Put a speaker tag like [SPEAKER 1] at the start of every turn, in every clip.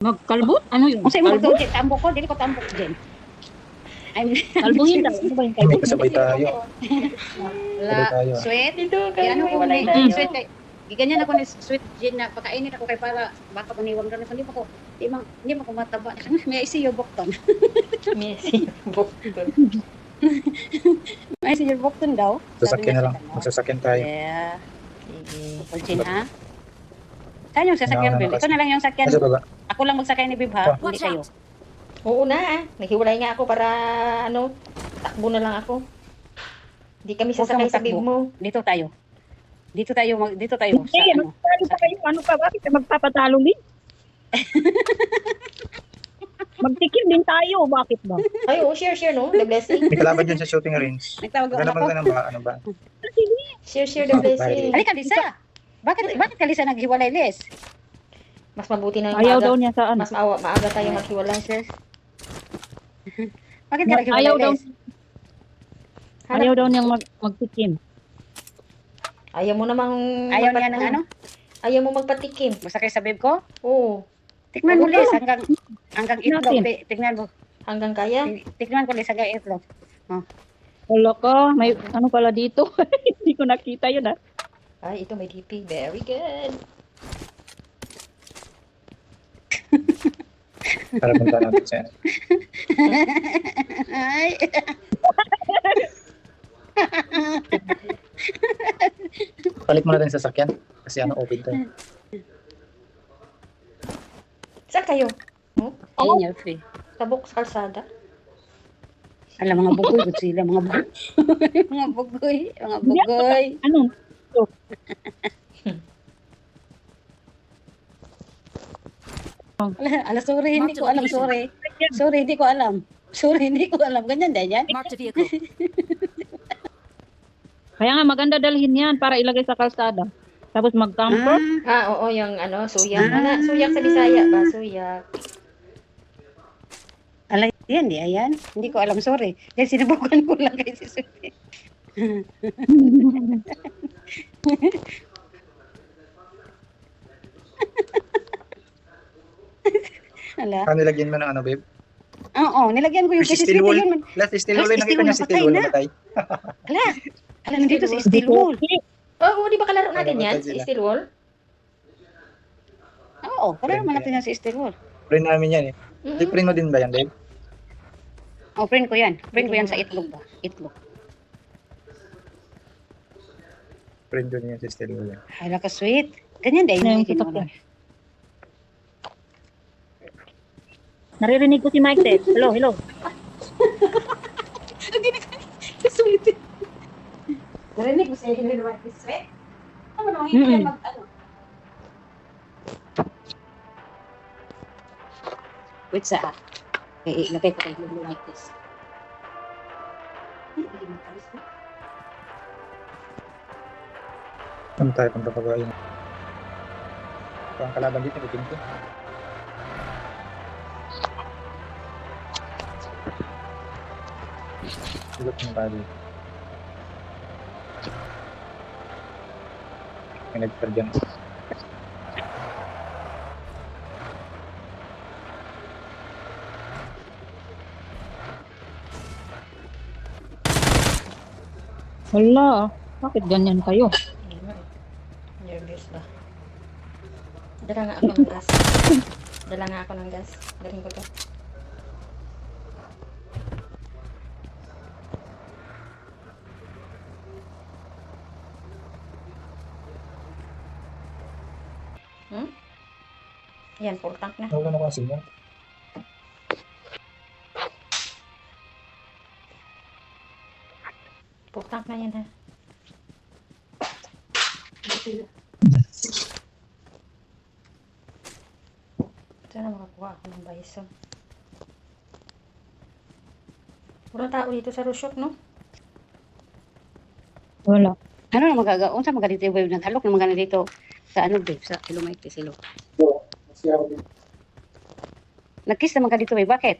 [SPEAKER 1] Magkalbot? Ano yun?
[SPEAKER 2] Kung sa'yo mo
[SPEAKER 1] Kalbo?
[SPEAKER 2] magtugit, tambok ko, dili ko tambok din. I'm
[SPEAKER 1] Kalbuhin daw. Ano ba yung
[SPEAKER 3] May
[SPEAKER 1] kalbo?
[SPEAKER 3] kasabay tayo.
[SPEAKER 2] La,
[SPEAKER 3] Sabay tayo.
[SPEAKER 2] sweet.
[SPEAKER 4] Dito
[SPEAKER 2] Ano ko
[SPEAKER 4] walay
[SPEAKER 2] ni
[SPEAKER 4] tayo.
[SPEAKER 2] sweet kay giganyan ako ni sweet gin na pakainin ako kay para baka paniwang ron hindi pa ko di man ko mataba. May ICU bukton.
[SPEAKER 4] Messi.
[SPEAKER 2] May ICU bukton daw.
[SPEAKER 3] Sasakyan na lang. Magsasakyan tayo.
[SPEAKER 2] Yeah.
[SPEAKER 4] Sige.
[SPEAKER 2] Gin ha. Saan yung sasakyan, Bib? Ito na lang yung sakyan.
[SPEAKER 3] Nasa baba.
[SPEAKER 2] Ako lang magsakay ni Bib, ha? Hindi
[SPEAKER 5] Watch
[SPEAKER 2] kayo.
[SPEAKER 4] Oo na. Naghiwalay nga ako para ano, takbo na lang ako. Hindi kami
[SPEAKER 2] Huwag kang
[SPEAKER 4] sasakay sa bib
[SPEAKER 2] magtakbo.
[SPEAKER 4] mo.
[SPEAKER 2] Dito tayo. Dito tayo sa
[SPEAKER 1] Sige,
[SPEAKER 2] ano.
[SPEAKER 1] magpapatalo pa kayo. Ano pa? Bakit ka magpapatalo din? Magtikim din tayo. Bakit ba?
[SPEAKER 4] Ay, oo, share no? The blessing.
[SPEAKER 3] May kalaban dyan sa shooting range.
[SPEAKER 2] Nagtawag
[SPEAKER 3] Maganda
[SPEAKER 2] ako.
[SPEAKER 3] ba ng ba? Ano ba?
[SPEAKER 4] Share the blessing.
[SPEAKER 2] Halika, Lisa. Bakit ka, Lisa, naghiwalay, Liz?
[SPEAKER 4] Mas mabuti na yung
[SPEAKER 1] Ayaw
[SPEAKER 4] maaga.
[SPEAKER 1] daw niya sa ano.
[SPEAKER 4] Mas maaga tayo maghiwalay.
[SPEAKER 2] Bakit ka naghiwalay,
[SPEAKER 1] Ayaw daw,
[SPEAKER 2] Liz?
[SPEAKER 1] ayaw daw niyang magtikim.
[SPEAKER 4] Ayaw mo namang
[SPEAKER 2] Ayaw niya ng ano?
[SPEAKER 4] Ayaw mo magpatikim.
[SPEAKER 2] Basta kayo sa bib ko?
[SPEAKER 4] Oo.
[SPEAKER 2] Tikman mo,
[SPEAKER 4] Ano
[SPEAKER 2] Liz,
[SPEAKER 4] to?
[SPEAKER 2] hanggang itlog.
[SPEAKER 1] Natin.
[SPEAKER 2] Tignan mo.
[SPEAKER 4] Hanggang kaya.
[SPEAKER 2] Tignan ko, Liz, hanggang itlog.
[SPEAKER 1] Wala ka. May ano pala dito. Hindi ko nakita yun ah.
[SPEAKER 4] Ay, ito may DP. Very good.
[SPEAKER 3] Para punta natin siya.
[SPEAKER 2] Ay.
[SPEAKER 3] Palit mo natin sa sasakyan. Kasi ano, open tayo.
[SPEAKER 4] Saan kayo?
[SPEAKER 2] Ayun yung free.
[SPEAKER 4] Tabok sa kalsada?
[SPEAKER 2] Alam, mga bugoy, good sila, mga bugoy. mga bugoy, mga bugoy.
[SPEAKER 1] Ano?
[SPEAKER 2] Ala, sorry, hindi ko alam, sorry. Sorry, hindi ko alam. Sorry, hindi ko alam. Ganyan din yan.
[SPEAKER 5] Marked a vehicle.
[SPEAKER 1] Kaya nga maganda dalhin yan para ilagay sa kalsada. Tapos mag-camper.
[SPEAKER 4] Oo, yung ano, suyak. Ano, suyak sa Bisaya ba? Suyak.
[SPEAKER 2] Ala, yan, di ayan. Hindi ko alam, sorry. Dahil sinubukan ko lang kay si Suti. Ala.
[SPEAKER 3] Ano nilagyan mo ng ano, babe?
[SPEAKER 2] Oo, nilagyan ko yung
[SPEAKER 3] Si
[SPEAKER 2] kay si
[SPEAKER 3] steel
[SPEAKER 2] Suti.
[SPEAKER 3] wool.
[SPEAKER 2] Yun.
[SPEAKER 3] Last steel wool.
[SPEAKER 2] Ay,
[SPEAKER 3] Nakita
[SPEAKER 2] steel
[SPEAKER 3] niya
[SPEAKER 2] wool,
[SPEAKER 3] si
[SPEAKER 2] patay
[SPEAKER 3] steel wool
[SPEAKER 2] na.
[SPEAKER 3] namatay.
[SPEAKER 2] Ala, ala, nandito si Steel Wool.
[SPEAKER 4] Oo, di ba kalaro natin
[SPEAKER 3] Ano,
[SPEAKER 4] yan?
[SPEAKER 3] patay sila.
[SPEAKER 4] Steel wall?
[SPEAKER 2] Oo, para naman natin yan si Steel Wool.
[SPEAKER 3] Print namin yan eh. Di print mo din ba yan, babe?
[SPEAKER 2] Oh, print ko yan. Print ko yan sa itlog ba? Itlog.
[SPEAKER 3] Print ko din yan sa steel wool.
[SPEAKER 2] Hala ka sweet. Ganyan din.
[SPEAKER 1] Ano yung tutok yan? Naririnig ko si Mike Ted. Hello, hello.
[SPEAKER 2] Sweet. Narinig mo siya hindi naman sweet? Ano naman hindi yan mag-ano? Wait sa ilagay ko kayo blue like this.
[SPEAKER 3] Ano tayo punta pa ba yun? Ito ang kalaban dito, may pinto. Silot mo tayo dito. May nagpar dyan.
[SPEAKER 1] Wala. Bakit ganyan kayo?
[SPEAKER 4] Nervous ba? Dala nga ako ng gas. Dala nga ako ng gas. Dalhin ko to. Yan, full tank na.
[SPEAKER 3] Nawala na ko ang signal.
[SPEAKER 4] Full tank na yan ha. Sana makakuha ako ng bison. Walang tao dito sa Rosyok, no?
[SPEAKER 1] Wala.
[SPEAKER 2] Ano na magaga? Unsa magadito yung babe naghalok na magana dito sa ano babe sa Ilomite Silo. Nagkiss naman ka dito babe. Bakit?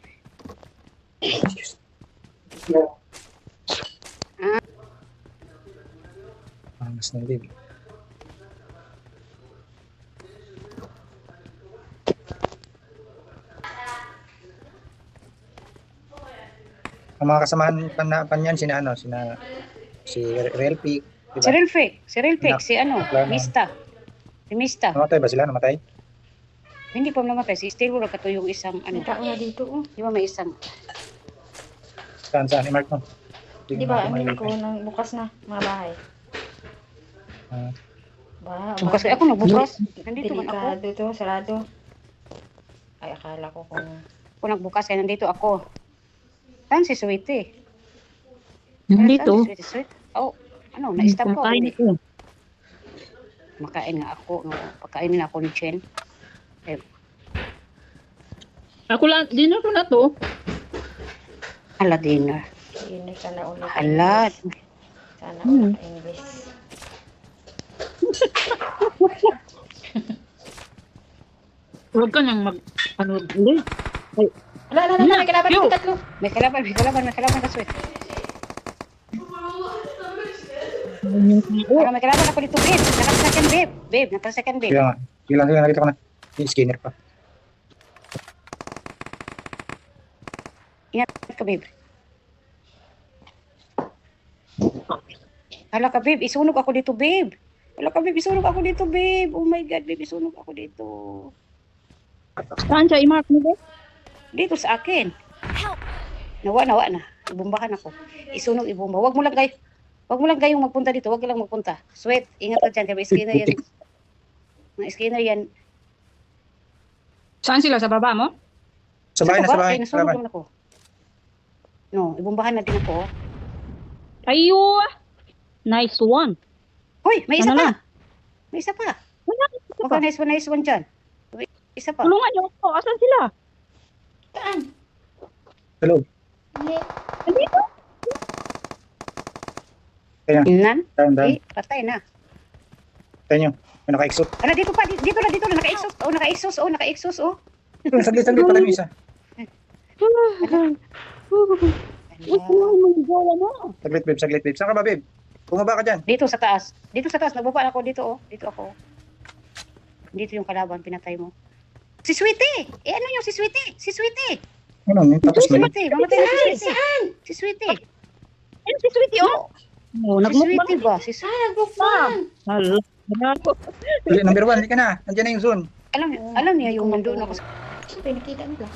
[SPEAKER 3] Mas na babe. Ang mga kasamahan pa niyan, si Real Peak,
[SPEAKER 2] Si
[SPEAKER 3] diba?
[SPEAKER 2] Real Fake, si ano,
[SPEAKER 3] Wala na.
[SPEAKER 2] Mista. Si Mista.
[SPEAKER 3] Namatay ba sila? Namatay?
[SPEAKER 2] Hindi pa namatay. Si Steel Wool kato yung isang, ano,
[SPEAKER 4] May tao na dito, oh.
[SPEAKER 2] di ba may isang,
[SPEAKER 3] Saan? I-mark mo.
[SPEAKER 4] Di ba, amin ko, nang bukas na, mga bahay.
[SPEAKER 3] Ah.
[SPEAKER 4] Ba,
[SPEAKER 2] bukas ako nagbukas. Nandito man ako.
[SPEAKER 4] delikado to, sarado. Ay, akala ko kung...
[SPEAKER 2] Kung nagbukas kaya nandito ako. Saan si Sweetie?
[SPEAKER 1] Nandito.
[SPEAKER 2] Saan si Sweetie? Oh, ano, na-stop ko.
[SPEAKER 1] Kumakain
[SPEAKER 2] Hindi.
[SPEAKER 1] ako.
[SPEAKER 2] Makain nga ako. No, pagkain na ako ni Chen.
[SPEAKER 1] Ako lang, dinner ko na to.
[SPEAKER 2] Ala, dinner.
[SPEAKER 4] Yun, sana ulit.
[SPEAKER 2] Ala.
[SPEAKER 4] Sana
[SPEAKER 1] Hmm.
[SPEAKER 4] ulit English.
[SPEAKER 1] Huwag ka nang ano, ulit.
[SPEAKER 4] Ala, may kalaban
[SPEAKER 1] Yo!
[SPEAKER 4] ko tatlo.
[SPEAKER 2] May kalaban ka, Sweet.
[SPEAKER 1] Oh,
[SPEAKER 2] May kalaban ako dito, babe. Nakasakyan, babe. Babe, nakasakyan, babe.
[SPEAKER 3] Kaya nga. Sige lang, nakita ko na. Yung skinner pa.
[SPEAKER 2] Ingat ka, babe. Hala ka, babe. Isunog ako dito, babe. Hala ka, babe. Isunog ako dito, babe. Oh my God, babe. Isunog ako dito.
[SPEAKER 1] saan siya? I-mark mo ba?
[SPEAKER 2] Dito sa akin. Nawa na. Ibumbahan ako. Isunog, ibumba. Wag mo lang gayong magpunta dito. Wag ka lang magpunta. Sweat, ingat ka dyan. Kaya may skinner yan. Mga skinner yan.
[SPEAKER 1] Saan sila? Sa baba mo?
[SPEAKER 3] Sa bahay na, sa bahay.
[SPEAKER 2] Kaya
[SPEAKER 3] Sa
[SPEAKER 2] nasunog
[SPEAKER 3] bahay.
[SPEAKER 2] naman ako. No, ibumbahan na din ako.
[SPEAKER 1] Ayo! Nice one.
[SPEAKER 2] Hoy, may isa
[SPEAKER 1] Ano
[SPEAKER 2] pa.
[SPEAKER 1] na?
[SPEAKER 2] May isa pa.
[SPEAKER 1] Wala.
[SPEAKER 2] Baka nice one dyan. May isa pa.
[SPEAKER 1] Tulungan niyo ako. Asan sila?
[SPEAKER 4] Saan?
[SPEAKER 3] Hello.
[SPEAKER 4] Hindi.
[SPEAKER 1] Nandito.
[SPEAKER 2] Nan?
[SPEAKER 3] Down.
[SPEAKER 2] Eh, patay na.
[SPEAKER 3] Tayo nyo. May naka-exot.
[SPEAKER 2] Ala, dito pa. Dito na. Naka-exhaust.
[SPEAKER 3] Saglit pala yung isa.
[SPEAKER 1] Uy, tulungan mo yung jowa mo.
[SPEAKER 3] Saglit, babe. Saan ka ba, babe? Bumaba ka dyan.
[SPEAKER 2] Dito sa taas. Nababa ako dito, oh. Dito ako. Dito yung kalaban, pinatay mo. Si Sweetie! Eh, ano yung si Sweetie?
[SPEAKER 3] Ano, tapos
[SPEAKER 2] Si
[SPEAKER 3] may
[SPEAKER 2] Sweetie, mamatay na si Sweetie. Si Sweetie.
[SPEAKER 1] Ayun si Sweetie, oh. Oh,
[SPEAKER 2] Si
[SPEAKER 1] nagmukbang.
[SPEAKER 2] Sweetie ba?
[SPEAKER 4] Nagbukbang.
[SPEAKER 1] Hala. Bravo.
[SPEAKER 3] Ulit, number 1, hindi ka na. Nandiyan na yung zone.
[SPEAKER 2] Alam niya yung nandun ako sa...
[SPEAKER 4] Siyempre, nakita nila.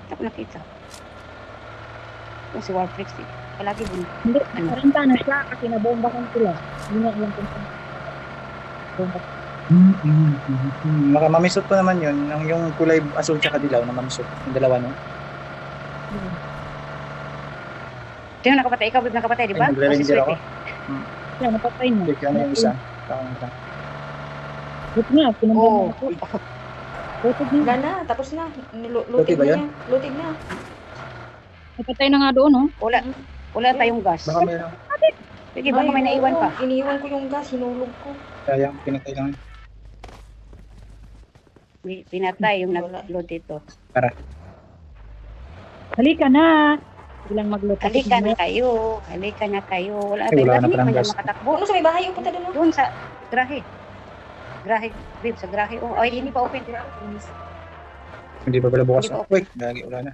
[SPEAKER 2] Ako nakita. Yung si Warfrix, eh. Palagi mo.
[SPEAKER 1] Hindi,
[SPEAKER 2] Ano?
[SPEAKER 1] nakaranta na siya kasi nabombakan sila. Hindi na alam kung saan. Bomba.
[SPEAKER 3] Mamisot pa naman yun. Yung kulay asul tsaka dilaw na mamisot. Yung dalawa, no?
[SPEAKER 2] Sino nakapatay? Ikaw, babe, nakapatay, di ba?
[SPEAKER 3] Ay,
[SPEAKER 2] O si
[SPEAKER 3] nagre-ranger ako.
[SPEAKER 2] Sweetie.
[SPEAKER 1] Siya, napatay na.
[SPEAKER 3] Check yan yung isa. Takang isa.
[SPEAKER 1] Buti nga,
[SPEAKER 2] Oo.
[SPEAKER 1] pinambahan ako. Buti
[SPEAKER 4] Wala
[SPEAKER 1] nga.
[SPEAKER 4] na, tapos na.
[SPEAKER 3] Lutig
[SPEAKER 4] Lutig
[SPEAKER 3] ba
[SPEAKER 4] na
[SPEAKER 3] yan?
[SPEAKER 4] niya. Lutig na.
[SPEAKER 1] Napatay na nga doon, oh.
[SPEAKER 2] Wala tayong gas.
[SPEAKER 3] Baka meron.
[SPEAKER 2] Sige, baka may naiwan pa.
[SPEAKER 4] Iniwan ko yung gas, hinulog ko.
[SPEAKER 3] Kaya, pinatay lang.
[SPEAKER 2] Pinatay yung
[SPEAKER 4] Wala.
[SPEAKER 2] nag-load dito.
[SPEAKER 1] Halika na. Bilang magluto.
[SPEAKER 2] Halika na kayo. Wala
[SPEAKER 3] Ay,
[SPEAKER 2] tayo.
[SPEAKER 3] wala na
[SPEAKER 2] Hindi
[SPEAKER 3] palang
[SPEAKER 2] naman yan
[SPEAKER 3] gas.
[SPEAKER 2] makatakbo.
[SPEAKER 4] Ano sa may bahay yung punta doon?
[SPEAKER 2] Doon sa grahe. Babe, sa grahe. Oh, ay, hindi pa open.
[SPEAKER 3] Hindi pa pala bukas.
[SPEAKER 2] Hindi pa
[SPEAKER 3] Wait, gagi, wala na.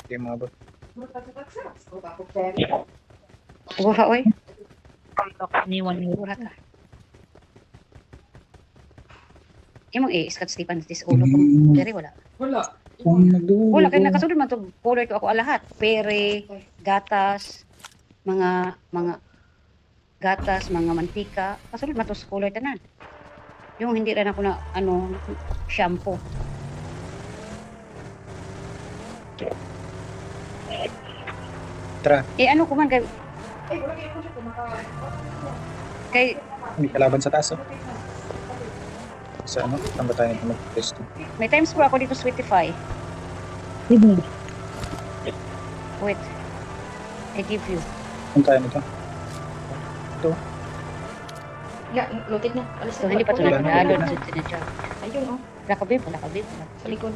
[SPEAKER 3] Okay, mga bot.
[SPEAKER 2] Wala, oy.
[SPEAKER 1] Niwan niyo.
[SPEAKER 2] Wala ka. Yung mga iskat Stephen, this ulo kong pere, wala.
[SPEAKER 3] Kung nagdugo.
[SPEAKER 2] Wala, kaya nakasunod man to color ko ako lahat. Pere, gatas, mga gatas, mga mantika. Kasunod man to sa color tanan. Yung hindi rin ako na, shampoo.
[SPEAKER 3] Tara,
[SPEAKER 2] Eh, ano ko man, kay
[SPEAKER 3] may kalaban sa taas. Oh. Sa ano? Saan ba tayo nito mag-test?
[SPEAKER 2] may times po ako dito Sweetify.
[SPEAKER 1] Sige.
[SPEAKER 2] Wait. I give you.
[SPEAKER 3] Saan tayo nito?
[SPEAKER 4] Ya, lutig na. Alis
[SPEAKER 2] So,
[SPEAKER 4] na.
[SPEAKER 2] hindi pa ito
[SPEAKER 3] Wala na,
[SPEAKER 2] nag-download
[SPEAKER 3] wala na.
[SPEAKER 2] sa tinadya.
[SPEAKER 4] Ayun, oh.
[SPEAKER 2] Wala ka, babe. Wala ka.
[SPEAKER 4] Sa likod.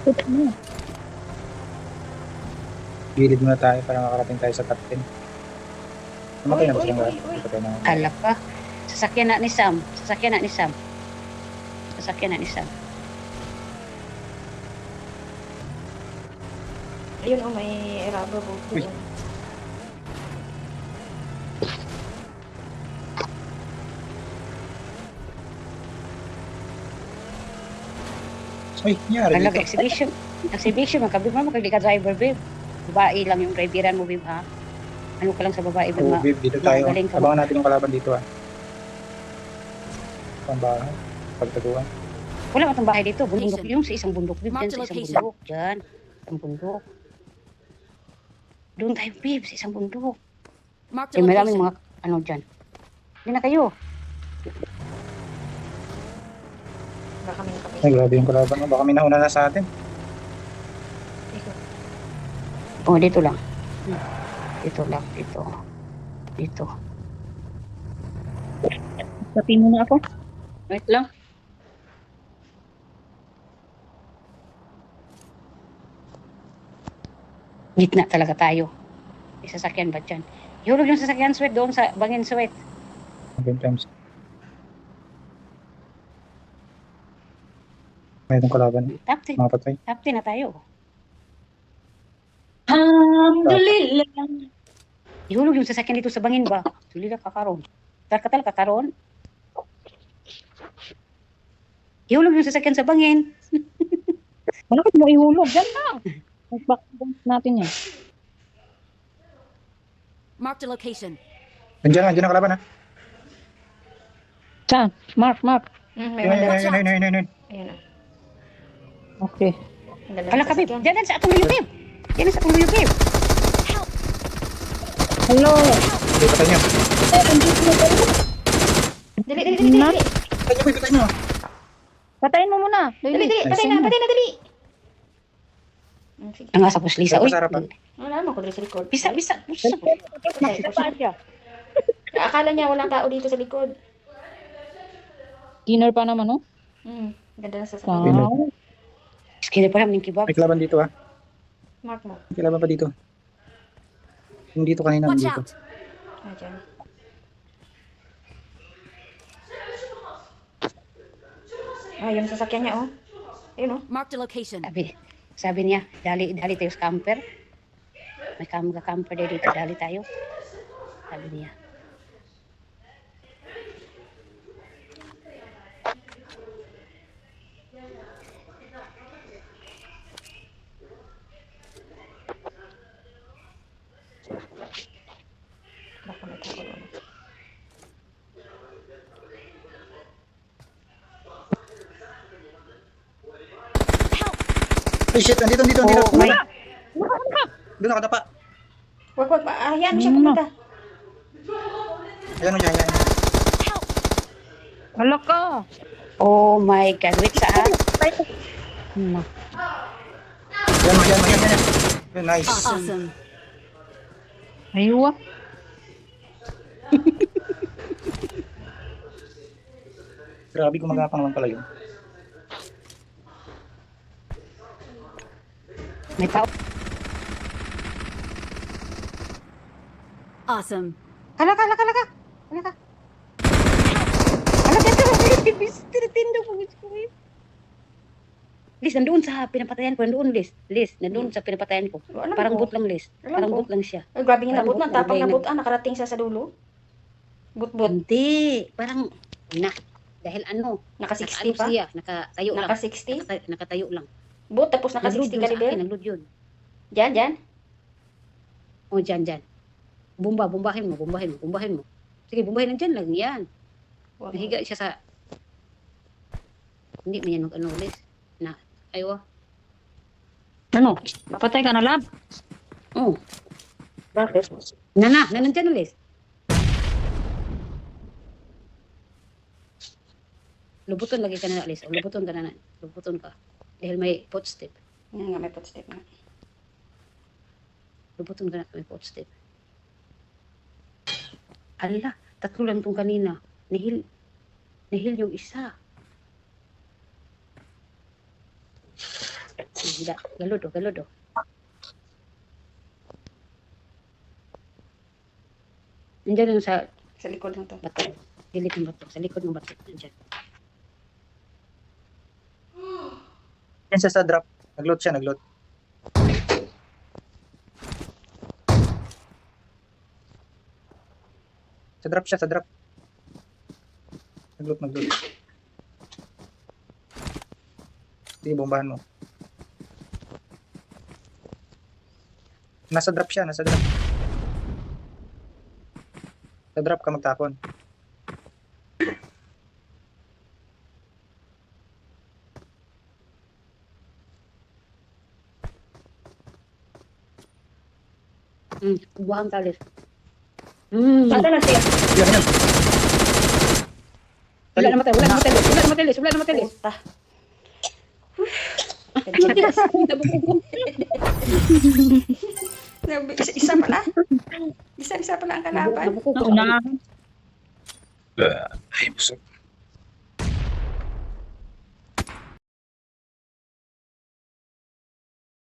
[SPEAKER 1] Tutok mo.
[SPEAKER 3] Gilid muna tayo para makarating tayo sa top 10. Namatay na ba siyang lahat?
[SPEAKER 4] Uy.
[SPEAKER 3] Patay na.
[SPEAKER 2] Ala ka. Sasakyan na ni Sam.
[SPEAKER 4] Ayun, oh, may rubber boat
[SPEAKER 3] Uy.
[SPEAKER 4] doon.
[SPEAKER 3] Ay, nangyari
[SPEAKER 2] Talaga,
[SPEAKER 3] dito.
[SPEAKER 2] exhibition. Exhibition, magkabib mo, magkabib ka driver, babe. Babae lang yung driveran mo, babe, ha? Ano ka lang sa babae, babe,
[SPEAKER 3] Oh, babe, dito tayo.
[SPEAKER 2] magaling ka.
[SPEAKER 3] Abangan natin yung kalaban dito, ah. Pambahay. Pagtaguan.
[SPEAKER 2] Wala matang bahay dito. Bundok yung sa isang bundok, babe.
[SPEAKER 5] Mark
[SPEAKER 2] Dyan
[SPEAKER 5] the
[SPEAKER 2] sa isang
[SPEAKER 5] location.
[SPEAKER 2] bundok. Dyan. Isang bundok. Doon tayo, babe, sa isang bundok.
[SPEAKER 5] Marked
[SPEAKER 2] Eh,
[SPEAKER 5] a
[SPEAKER 2] maraming
[SPEAKER 5] location.
[SPEAKER 2] mga, ano dyan. Hindi na kayo.
[SPEAKER 4] Baka may nakapit.
[SPEAKER 3] Ay, grabe yung kalaban mo. Baka may nauna na sa atin.
[SPEAKER 4] Ikot.
[SPEAKER 2] Oh, dito lang. Dito lang, dito. Dito.
[SPEAKER 1] Sabi mo na ako.
[SPEAKER 2] Wait lang. Gitna talaga tayo. May sasakyan ba dyan? Ihulog yung sasakyan, sweat, doon sa bangin, sweat.
[SPEAKER 3] Hanggang times. Mayroong kalaban.
[SPEAKER 2] Top 10.
[SPEAKER 3] Mga patay.
[SPEAKER 2] Top 10 na tayo.
[SPEAKER 1] Alhamdulillah.
[SPEAKER 2] Ihulog yung sasakyan dito sa bangin ba? Tulila kakaroon. Tarkatal kakaroon. Ihulog yung sasakyan sa bangin.
[SPEAKER 1] Bakit mo ihulog? Diyan lang. Back natin yan.
[SPEAKER 5] Marked a location.
[SPEAKER 3] Nandiyan ang kalaban, ha?
[SPEAKER 1] Saan? Mark.
[SPEAKER 4] May
[SPEAKER 3] Ayun,
[SPEAKER 4] mandala.
[SPEAKER 3] ayun, ayun, ayun, ayun, ayun.
[SPEAKER 4] Ayun, oh.
[SPEAKER 1] Okay.
[SPEAKER 4] Mandala
[SPEAKER 2] Kala
[SPEAKER 4] sa
[SPEAKER 2] ka, babe.
[SPEAKER 4] sasakyan.
[SPEAKER 2] Diyan sa atong luyog, babe. Diyan sa atong luyog, babe.
[SPEAKER 1] Hello.
[SPEAKER 3] Okay, patay niyo.
[SPEAKER 4] Dali.
[SPEAKER 1] Na?
[SPEAKER 3] Patay niyo, patay niyo.
[SPEAKER 1] Patayin mo muna.
[SPEAKER 4] Dali,
[SPEAKER 1] Dali.
[SPEAKER 4] patay na, dali. Sige.
[SPEAKER 2] Ang asa puslisa.
[SPEAKER 3] Sa
[SPEAKER 2] Uy,
[SPEAKER 3] harapan.
[SPEAKER 4] Wala naman ko dali sa likod.
[SPEAKER 2] bisa.
[SPEAKER 1] Saan siya?
[SPEAKER 4] Akala niya walang tao dito sa likod.
[SPEAKER 1] Dinner pa naman, oh.
[SPEAKER 4] Ganda na sasakyan.
[SPEAKER 1] Wow.
[SPEAKER 2] Kaya pa namin kebab.
[SPEAKER 3] May kalaban dito, ha?
[SPEAKER 4] Mark mo.
[SPEAKER 3] May kalaban pa dito. Yung dito kanina,
[SPEAKER 5] Watch
[SPEAKER 3] dito.
[SPEAKER 5] out.
[SPEAKER 4] Ayan. Yung sasakyan niya, oh. Ayun, oh.
[SPEAKER 5] Marked a location.
[SPEAKER 2] Sabi niya, dali tayo sa camper. May camper dito, dali tayo. Sabi niya.
[SPEAKER 4] Baka may tao doon.
[SPEAKER 3] Ay, shit, nandito.
[SPEAKER 2] Oh, may
[SPEAKER 3] Doon nakadapa.
[SPEAKER 4] Wag. Hayaan mo siya
[SPEAKER 1] Ano?
[SPEAKER 4] pumunta.
[SPEAKER 3] Ayan mo siya, ayan.
[SPEAKER 1] Hala ka.
[SPEAKER 2] Oh my God. Wait, saan?
[SPEAKER 1] Na.
[SPEAKER 3] Ayan mo, ayan. Yun, nice.
[SPEAKER 5] Awesome.
[SPEAKER 1] Aywa.
[SPEAKER 3] Grabe, gumagapang naman pala yun.
[SPEAKER 2] May tao.
[SPEAKER 5] Awesome.
[SPEAKER 2] Kala ka. Tinitinda ko. Liz, nandoon sa pinapatayan ko. Liz, nandoon sa pinapatayan ko.
[SPEAKER 4] Alam
[SPEAKER 2] Parang
[SPEAKER 4] ko.
[SPEAKER 2] boot lang, Liz.
[SPEAKER 4] Alam
[SPEAKER 2] Parang
[SPEAKER 4] ko.
[SPEAKER 2] boot lang siya.
[SPEAKER 4] Ay, grabe yung
[SPEAKER 2] Parang
[SPEAKER 4] nabot na.
[SPEAKER 2] but-
[SPEAKER 4] Tapang
[SPEAKER 2] but-
[SPEAKER 4] nabot, nakarating siya sa dulo. But.
[SPEAKER 2] Hindi. Parang, dahil ano,
[SPEAKER 4] Naka
[SPEAKER 2] naka
[SPEAKER 4] 60 pa?
[SPEAKER 2] siya, nakatayo lang.
[SPEAKER 4] Naka 60?
[SPEAKER 2] Nakatayo lang.
[SPEAKER 4] But, tapos naka
[SPEAKER 2] Nag-load
[SPEAKER 4] 60
[SPEAKER 2] yun sa
[SPEAKER 4] caliber?
[SPEAKER 2] akin, nag-load yun.
[SPEAKER 4] Diyan.
[SPEAKER 2] O, dyan. Bombahin mo. Sige, bombahin lang dyan lang, yan.
[SPEAKER 4] Wag.
[SPEAKER 2] Nahiga siya sa... Hindi mo yan mag-ano, Liz. Ayaw.
[SPEAKER 1] Ano? Papatay ka na, lab?
[SPEAKER 2] Oh,
[SPEAKER 1] Bakit?
[SPEAKER 2] nandiyan na, Liz. Lubuton lagi ka na, Liz. O, lubuton ka. Dahil may footstep.
[SPEAKER 4] Yan nga, may footstep nga.
[SPEAKER 2] Lubuton ka na, may footstep. Ala, 3 lang tong kanina. Nihil yung isa. Galod. Nandiyan yung sa
[SPEAKER 4] Sa likod lang to.
[SPEAKER 2] bato. Dilit ng bato. Sa likod ng bato. Nandiyan.
[SPEAKER 3] Yan siya sa drop. Nag-load siya. Sa drop siya, sa drop. Nag-loot. Sige, bombahan mo. Nasa drop siya, nasa drop. Sa drop ka magtapon.
[SPEAKER 2] Buhang talis.
[SPEAKER 1] Ata na siya.
[SPEAKER 3] Yan.
[SPEAKER 1] Wala na matay, wala na matay, Liz.
[SPEAKER 4] Puta. Isa pala. Isa pala ang kalaban.
[SPEAKER 1] Nauna.
[SPEAKER 3] Ay, busog.